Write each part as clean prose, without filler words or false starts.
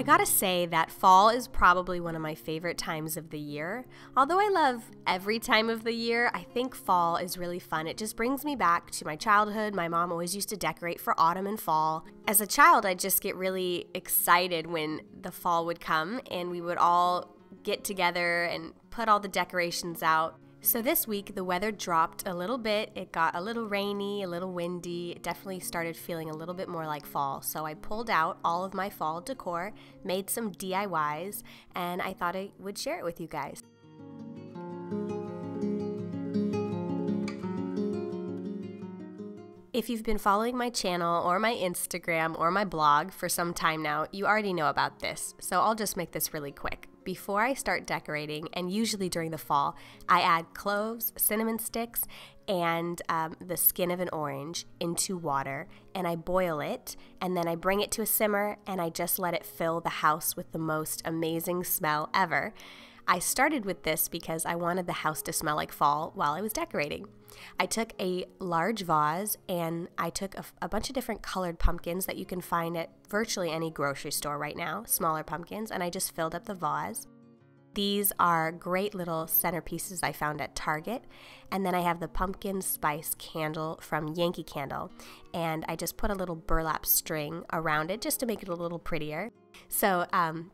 I gotta say that fall is probably one of my favorite times of the year. Although I love every time of the year, I think fall is really fun. It just brings me back to my childhood. My mom always used to decorate for autumn and fall. As a child, I'd just get really excited when the fall would come and we would all get together and put all the decorations out. So this week, the weather dropped a little bit. It got a little rainy, a little windy. It definitely started feeling a little bit more like fall. So I pulled out all of my fall decor, made some DIYs, and I thought I would share it with you guys. If you've been following my channel or my Instagram or my blog for some time now, you already know about this. So I'll just make this really quick. Before I start decorating, and usually during the fall, I add cloves, cinnamon sticks, and the skin of an orange into water, and I boil it, and then I bring it to a simmer, and I just let it fill the house with the most amazing smell ever. I started with this because I wanted the house to smell like fall while I was decorating. I took a large vase and I took a bunch of different colored pumpkins that you can find at virtually any grocery store right now, smaller pumpkins, and I just filled up the vase. These are great little centerpieces I found at Target. And then I have the pumpkin spice candle from Yankee Candle, and I just put a little burlap string around it just to make it a little prettier. So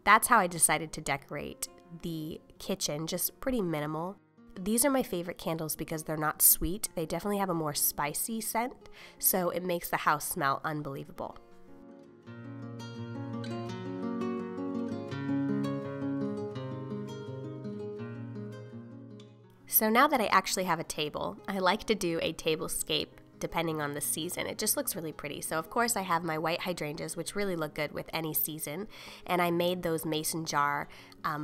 that's how I decided to decorate the kitchen, just pretty minimal. These are my favorite candles because they're not sweet. They definitely have a more spicy scent, so it makes the house smell unbelievable. So now that I actually have a table, I like to do a tablescape depending on the season. It just looks really pretty. So of course I have my white hydrangeas, which really look good with any season, and I made those mason jar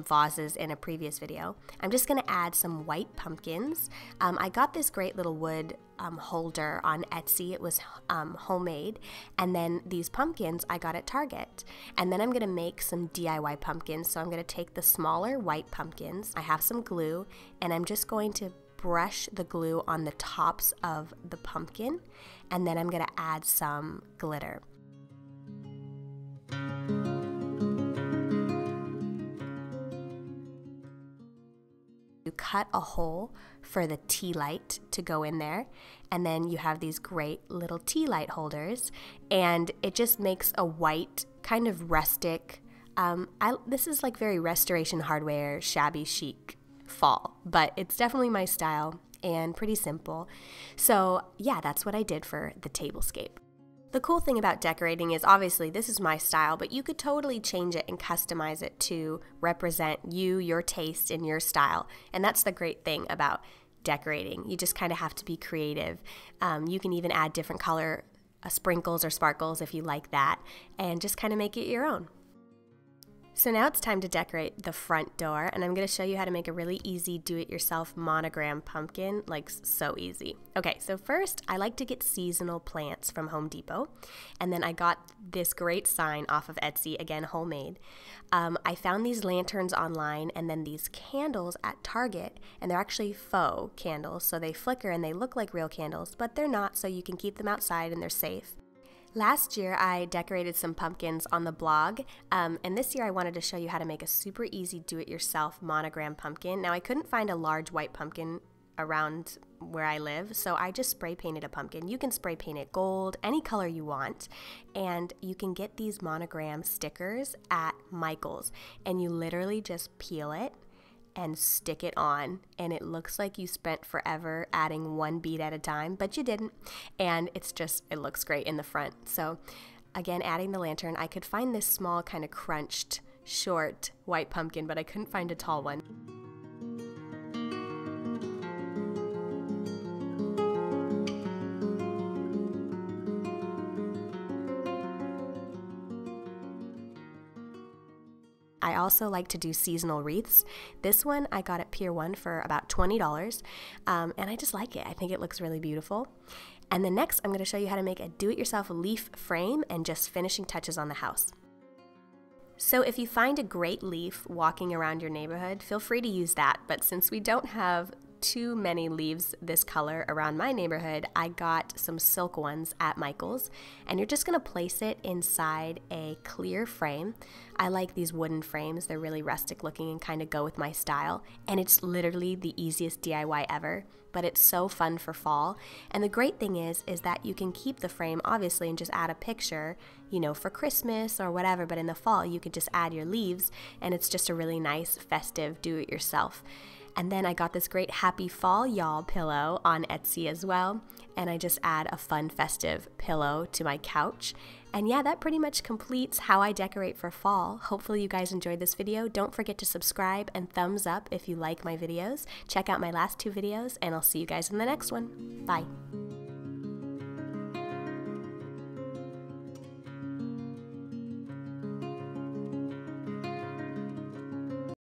vases in a previous video. I'm just going to add some white pumpkins. I got this great little wood holder on Etsy. It was homemade, and then these pumpkins I got at Target. And then I'm going to make some DIY pumpkins. So I'm going to take the smaller white pumpkins, I have some glue, and I'm just going to brush the glue on the tops of the pumpkin, and then I'm going to add some glitter. You cut a hole for the tea light to go in there, and then you have these great little tea light holders, and it just makes a white kind of rustic, this is like very Restoration Hardware, shabby chic fall, but it's definitely my style and pretty simple. So yeah, that's what I did for the tablescape. The cool thing about decorating is obviously this is my style, but you could totally change it and customize it to represent you, your taste, and your style. And that's the great thing about decorating. You just kind of have to be creative. You can even add different color sprinkles or sparkles if you like that, and just kind of make it your own. So now it's time to decorate the front door, and I'm going to show you how to make a really easy do-it-yourself monogram pumpkin, like so easy. Okay, so first I like to get seasonal plants from Home Depot, and then I got this great sign off of Etsy, again homemade. I found these lanterns online and then these candles at Target, and they're actually faux candles, so they flicker and they look like real candles, but they're not, so you can keep them outside and they're safe. Last year, I decorated some pumpkins on the blog, and this year I wanted to show you how to make a super easy do-it-yourself monogram pumpkin. Now, I couldn't find a large white pumpkin around where I live, so I just spray painted a pumpkin. You can spray paint it gold, any color you want, and you can get these monogram stickers at Michael's, and you literally just peel it and stick it on, and it looks like you spent forever adding one bead at a time, but you didn't, and it looks great in the front. So again, adding the lantern, I could find this small kind of crunched short white pumpkin, but I couldn't find a tall one. I also like to do seasonal wreaths. This one I got at Pier 1 for about $20, and I just like it. I think it looks really beautiful. And then next I'm going to show you how to make a do-it-yourself leaf frame and just finishing touches on the house. So if you find a great leaf walking around your neighborhood, feel free to use that, but since we don't have too many leaves this color around my neighborhood, I got some silk ones at Michael's, and you're just going to place it inside a clear frame. I like these wooden frames. They're really rustic looking and kind of go with my style, and it's literally the easiest DIY ever, but it's so fun for fall. And the great thing is that you can keep the frame obviously and just add a picture, you know, for Christmas or whatever, but in the fall you could just add your leaves, and it's just a really nice festive do-it-yourself. And then I got this great Happy Fall Y'all pillow on Etsy as well, and I just add a fun festive pillow to my couch. And yeah, that pretty much completes how I decorate for fall. Hopefully you guys enjoyed this video. Don't forget to subscribe and thumbs up if you like my videos. Check out my last 2 videos, and I'll see you guys in the next one. Bye.